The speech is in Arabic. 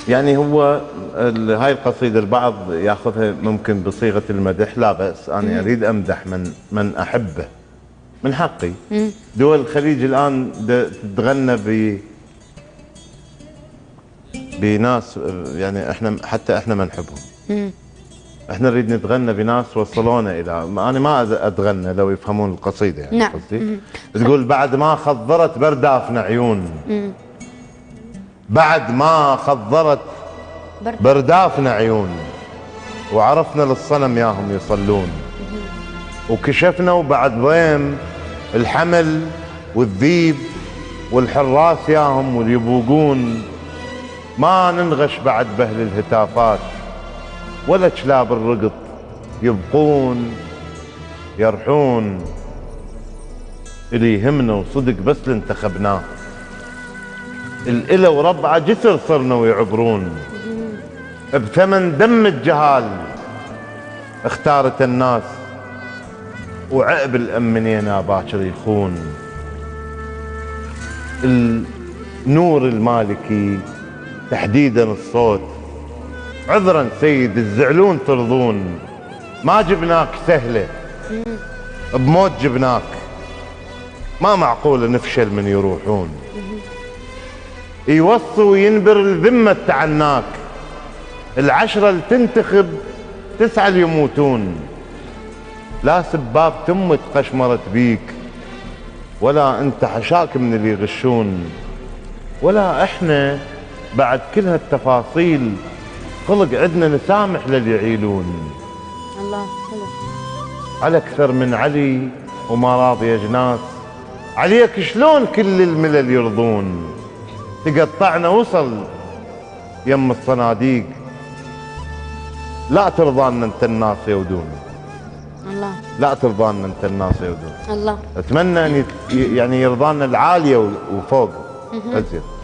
يعني هو هاي القصيدة البعض ياخذها ممكن بصيغة المدح، لا بأس، أنا أريد أمدح من أحبه، من حقي. دول الخليج الآن تتغنى بناس يعني حتى احنا ما نحبهم. احنا نريد نتغنى بناس وصلونا الى، انا ما اتغنى لو يفهمون القصيده يعني. نعم. قصدي تقول بعد ما خضرت بردافنا عيون، بعد ما خضرت بردافنا عيون، وعرفنا للصنم ياهم يصلون، وكشفنا وبعد ضيم الحمل والذيب والحراس ياهم واليبوقون، ما ننغش بعد بهل الهتافات ولا كلاب الرقط يبقون يرحون. اللي يهمنا وصدق بس اللي انتخبناه، الإله وربعه جسر صرنا ويعبرون، بثمن دم الجهال اختارت الناس، وعقب الأمنينا باكر يخون. النور المالكي تحديدا الصوت، عذرا سيد الزعلون ترضون، ما جبناك سهلة بموت جبناك، ما معقولة نفشل من يروحون. يوصي وينبر الذمة تعناك، العشرة اللي تنتخب 9 اللي يموتون. لا سباب تمت قشمرت بيك، ولا انت حشاك من اللي يغشون، ولا احنا بعد كل هالتفاصيل خلق عندنا نسامح للي يعيلون. الله حلو. على اكثر من علي وما راضي اجناس، عليك شلون كل الملل يرضون. تقطعنا وصل يم الصناديق، لا ترضانا انت الناس يودون. الله. لا ترضانا انت الناس يودون. الله. اتمنى ان يعني يرضانا العاليه وفوق ازيد.